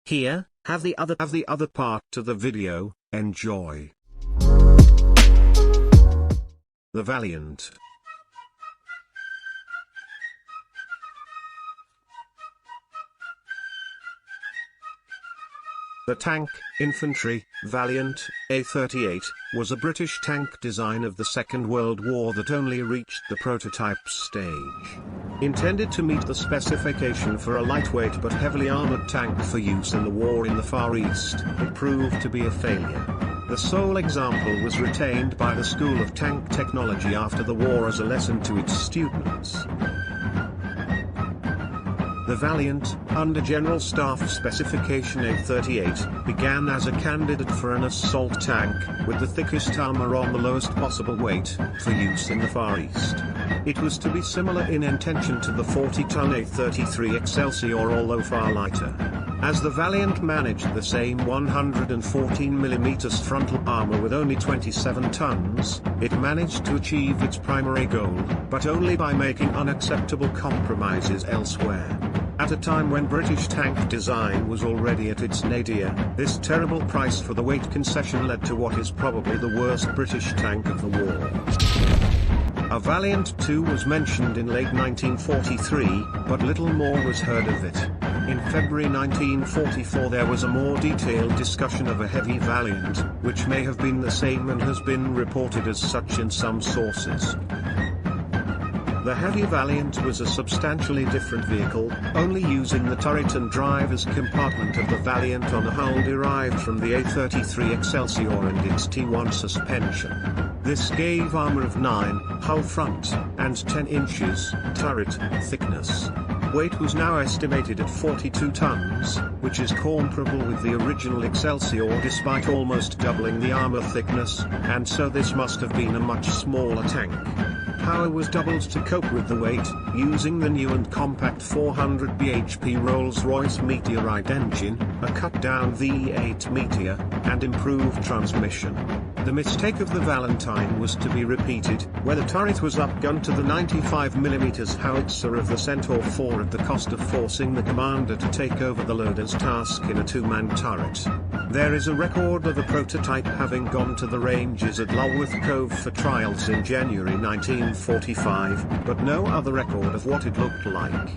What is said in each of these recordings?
Here, have the other part to the video. Enjoy. The Valiant. The tank, infantry, Valiant A3, was a British tank design of the Second World War that only reached the prototype stage. Intended to meet the specification for a lightweight but heavily armoured tank for use in the war in the Far East, it proved to be a failure. The sole example was retained by the School of Tank Technology after the war as a lesson to its students. The Valiant, under General Staff Specification A38, began as a candidate for an assault tank, with the thickest armor on the lowest possible weight, for use in the Far East. It was to be similar in intention to the 40-ton A33 Excelsior, although far lighter. As the Valiant managed the same 114mm frontal armor with only 27 tons, it managed to achieve its primary goal, but only by making unacceptable compromises elsewhere. At a time when British tank design was already at its nadir, this terrible price for the weight concession led to what is probably the worst British tank of the war. A Valiant 2 was mentioned in late 1943, but little more was heard of it. In February 1944 there was a more detailed discussion of a heavy Valiant, which may have been the same and has been reported as such in some sources. The Heavy Valiant was a substantially different vehicle, only using the turret and driver's compartment of the Valiant on a hull derived from the A33 Excelsior and its T1 suspension. This gave armor of 9, hull front, and 10 inches, turret, thickness. Weight was now estimated at 42 tons, which is comparable with the original Excelsior despite almost doubling the armor thickness, and so this must have been a much smaller tank. Power was doubled to cope with the weight, using the new and compact 400 bhp Rolls-Royce Meteorite engine, a cut-down V8 Meteor, and improved transmission. The mistake of the Valentine was to be repeated, where the turret was upgunned to the 95mm howitzer of the Centaur 4 at the cost of forcing the commander to take over the loader's task in a two-man turret. There is a record of a prototype having gone to the ranges at Lulworth Cove for trials in January 1945, but no other record of what it looked like.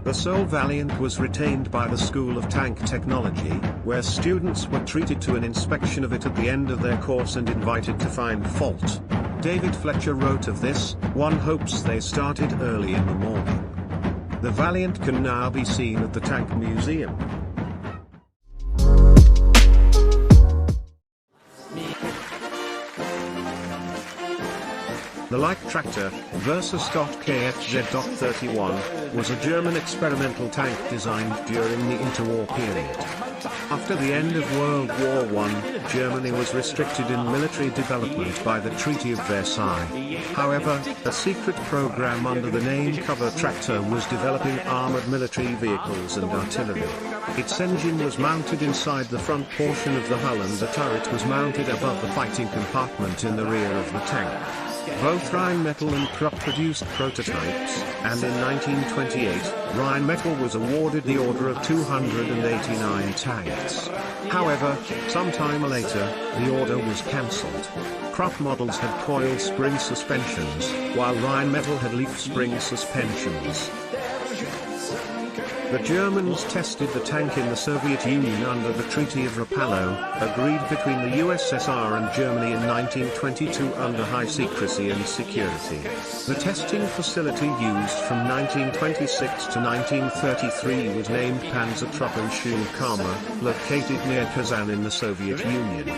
The sole Valiant was retained by the School of Tank Technology, where students were treated to an inspection of it at the end of their course and invited to find fault. David Fletcher wrote of this, "One hopes they started early in the morning." The Valiant can now be seen at the Tank Museum. The Light Tractor, Versus.KFZ.31, was a German experimental tank designed during the interwar period. After the end of World War I, Germany was restricted in military development by the Treaty of Versailles. However, a secret program under the name Cover Tractor was developing armored military vehicles and artillery. Its engine was mounted inside the front portion of the hull and the turret was mounted above the fighting compartment in the rear of the tank. Both Rheinmetall and Krupp produced prototypes, and in 1928, Rheinmetall was awarded the order of 289 tanks. However, sometime later, the order was cancelled. Krupp models had coil spring suspensions, while Rheinmetall had leaf spring suspensions. The Germans tested the tank in the Soviet Union under the Treaty of Rapallo, agreed between the USSR and Germany in 1922 under high secrecy and security. The testing facility used from 1926 to 1933 was named Panzerkampfwagen, located near Kazan in the Soviet Union.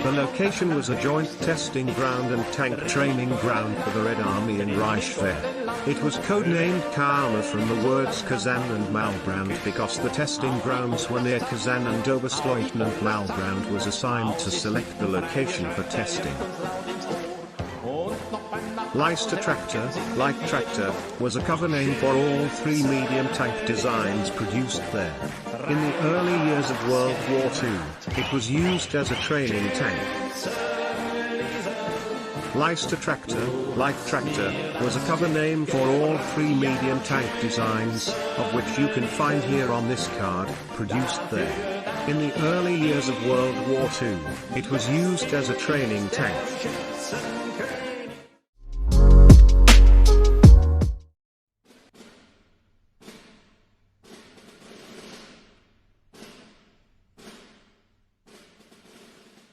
The location was a joint testing ground and tank training ground for the Red Army in Reichswehr. It was codenamed Kama from the words Kazan and Malbrand because the testing grounds were near Kazan and Oberstleutnant Malbrand was assigned to select the location for testing. Leicester Tractor, Light Tractor, was a cover name for all three medium tank designs produced there. In the early years of World War II, it was used as a training tank. Leicester Tractor, Light Tractor, was a cover name for all 3 medium tank designs, of which you can find here on this card, produced there. In the early years of World War II, it was used as a training tank.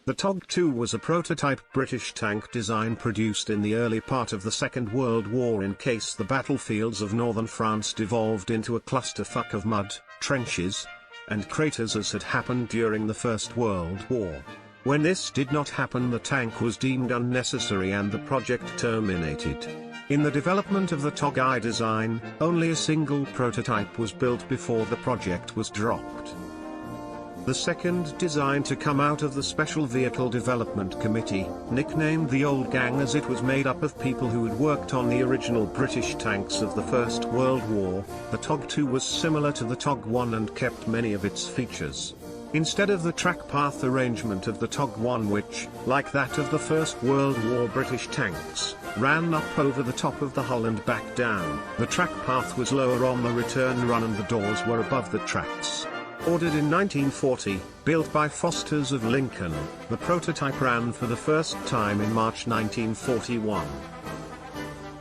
The Tog II was a prototype British tank design produced in the early part of the Second World War in case the battlefields of northern France devolved into a clusterfuck of mud, trenches, and craters as had happened during the First World War. When this did not happen, the tank was deemed unnecessary and the project terminated. In the development of the Tog Ii design, only a single prototype was built before the project was dropped. The second design to come out of the Special Vehicle Development Committee, nicknamed the Old Gang as it was made up of people who had worked on the original British tanks of the First World War, the Tog II was similar to the Tog I and kept many of its features. Instead of the track path arrangement of the Tog I, which, like that of the First World War British tanks, ran up over the top of the hull and back down, the track path was lower on the return run and the doors were above the tracks. Ordered in 1940, built by Fosters of Lincoln, the prototype ran for the first time in March 1941.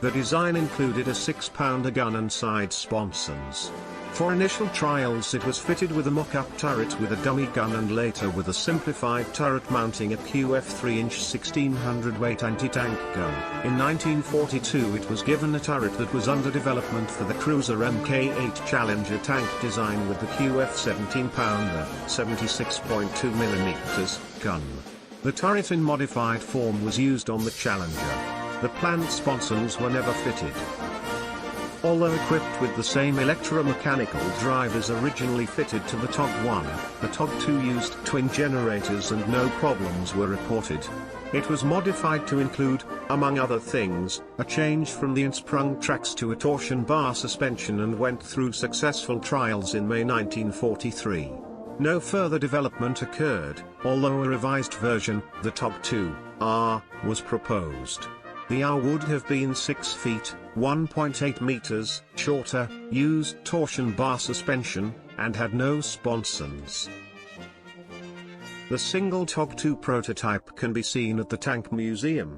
The design included a 6-pounder gun and side sponsons. For initial trials it was fitted with a mock-up turret with a dummy gun and later with a simplified turret mounting a QF 3-inch 1600 weight anti-tank gun. In 1942 it was given a turret that was under development for the cruiser Mk8 Challenger tank design with the QF 17-pounder, 76.2mm, gun. The turret in modified form was used on the Challenger. The planned sponsons were never fitted. Although equipped with the same electromechanical drive as originally fitted to the Tog I, the Tog II used twin generators and no problems were reported. It was modified to include, among other things, a change from the unsprung tracks to a torsion bar suspension and went through successful trials in May 1943. No further development occurred, although a revised version, the Tog II R, was proposed. The R would have been 6 feet, 1.8 meters, shorter, used torsion bar suspension, and had no sponsons. The single Tog II prototype can be seen at the Tank Museum.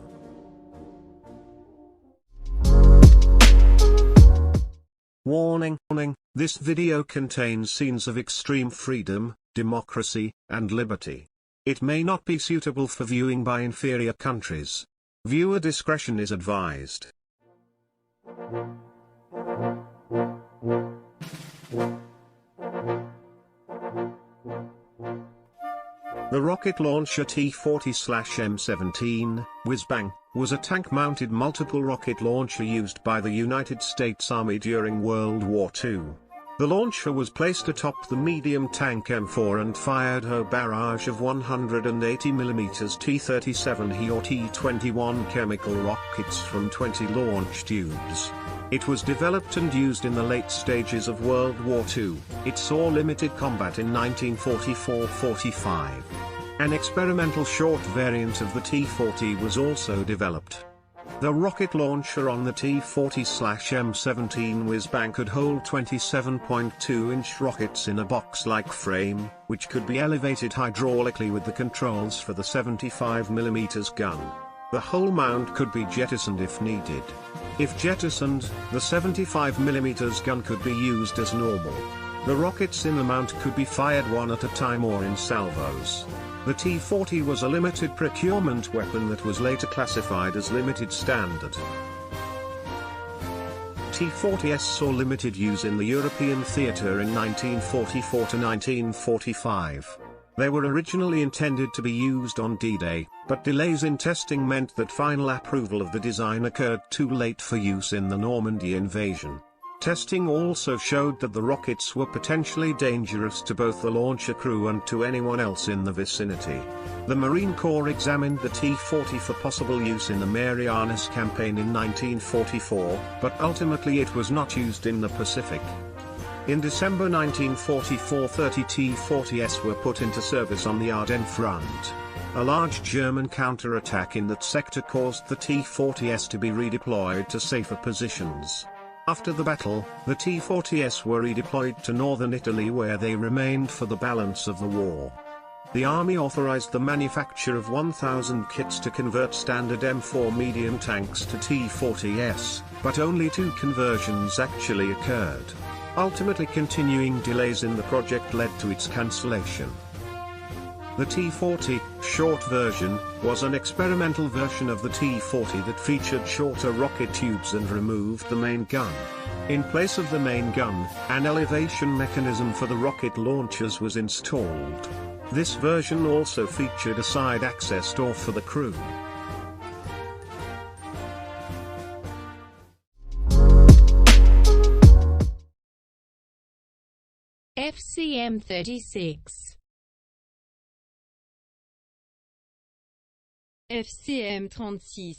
Warning: this video contains scenes of extreme freedom, democracy, and liberty. It may not be suitable for viewing by inferior countries. Viewer discretion is advised. The rocket launcher T-40/M17, Whizbang, was a tank-mounted multiple rocket launcher used by the United States Army during World War II. The launcher was placed atop the medium tank M4 and fired a barrage of 180mm T-37 or T-21 chemical rockets from 20 launch tubes. It was developed and used in the late stages of World War II. It saw limited combat in 1944-45. An experimental short variant of the T-40 was also developed. The rocket launcher on the T-40/M17 Whizbang could hold 27.2-inch rockets in a box-like frame, which could be elevated hydraulically with the controls for the 75mm gun. The whole mount could be jettisoned if needed. If jettisoned, the 75mm gun could be used as normal. The rockets in the mount could be fired one at a time or in salvos. The T-40 was a limited procurement weapon that was later classified as limited standard. T-40s saw limited use in the European theatre in 1944 to 1945. They were originally intended to be used on D-Day, but delays in testing meant that final approval of the design occurred too late for use in the Normandy invasion. Testing also showed that the rockets were potentially dangerous to both the launcher crew and to anyone else in the vicinity. The Marine Corps examined the T-40 for possible use in the Marianas campaign in 1944, but ultimately it was not used in the Pacific. In December 1944, 30 T-40s were put into service on the Ardennes front. A large German counterattack in that sector caused the T-40s to be redeployed to safer positions. After the battle, the T-40s were redeployed to northern Italy where they remained for the balance of the war. The army authorized the manufacture of 1,000 kits to convert standard M4 medium tanks to T-40s, but only 2 conversions actually occurred. Ultimately, continuing delays in the project led to its cancellation. The T-40, short version, was an experimental version of the T-40 that featured shorter rocket tubes and removed the main gun. In place of the main gun, an elevation mechanism for the rocket launchers was installed. This version also featured a side access door for the crew. FCM-36 FCM-36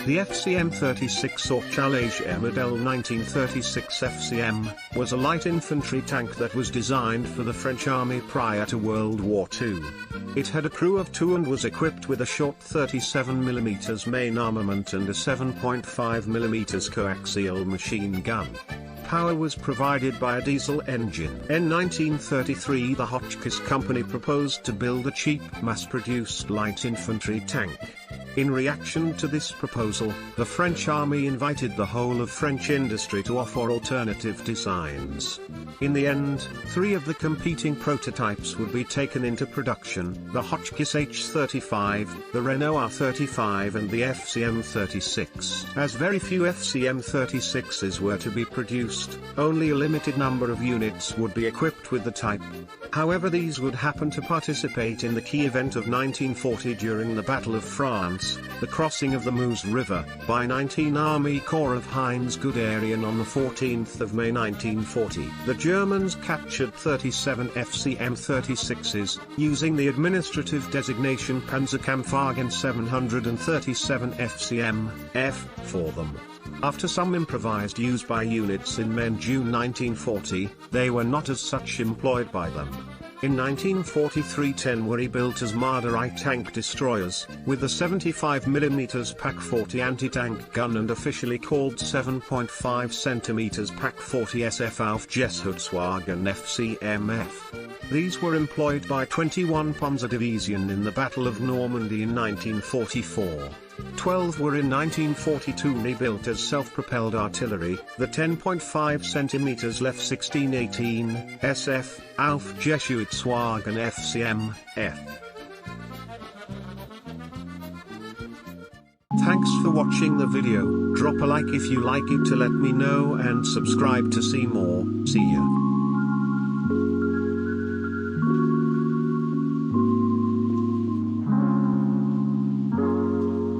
The FCM-36 or Challenge Model 1936 FCM, was a light infantry tank that was designed for the French army prior to World War II. It had a crew of 2 and was equipped with a short 37mm main armament and a 7.5mm coaxial machine gun. Power was provided by a diesel engine. In 1933 the Hotchkiss Company proposed to build a cheap mass-produced light infantry tank. In reaction to this proposal, the French army invited the whole of French industry to offer alternative designs. In the end, 3 of the competing prototypes would be taken into production: the Hotchkiss H35, the Renault R35 and the FCM-36. As very few FCM-36s were to be produced, only a limited number of units would be equipped with the type. However, these would happen to participate in the key event of 1940 during the Battle of France, the crossing of the Meuse River, by 19 Army Corps of Heinz Guderian on the 14th of May 1940. The Germans captured 37 FCM-36s, using the administrative designation Panzerkampfwagen 737 FCM-F for them. After some improvised use by units in May and June 1940, they were not as such employed by them. In 1943 10 were rebuilt as Marder I tank destroyers, with a 75mm PaK-40 anti-tank gun and officially called 7.5 cm PaK-40 SF Aufgeschutzwagen FCMF. These were employed by 21 Panzerdivision in the Battle of Normandy in 1944. 12 were in 1942 rebuilt as self-propelled artillery, the 10.5 cm Lef 1618 SF Aufgeschutzwagen FCM-F. Thanks for watching the video. Drop a like if you like it to let me know and subscribe to see more. See ya.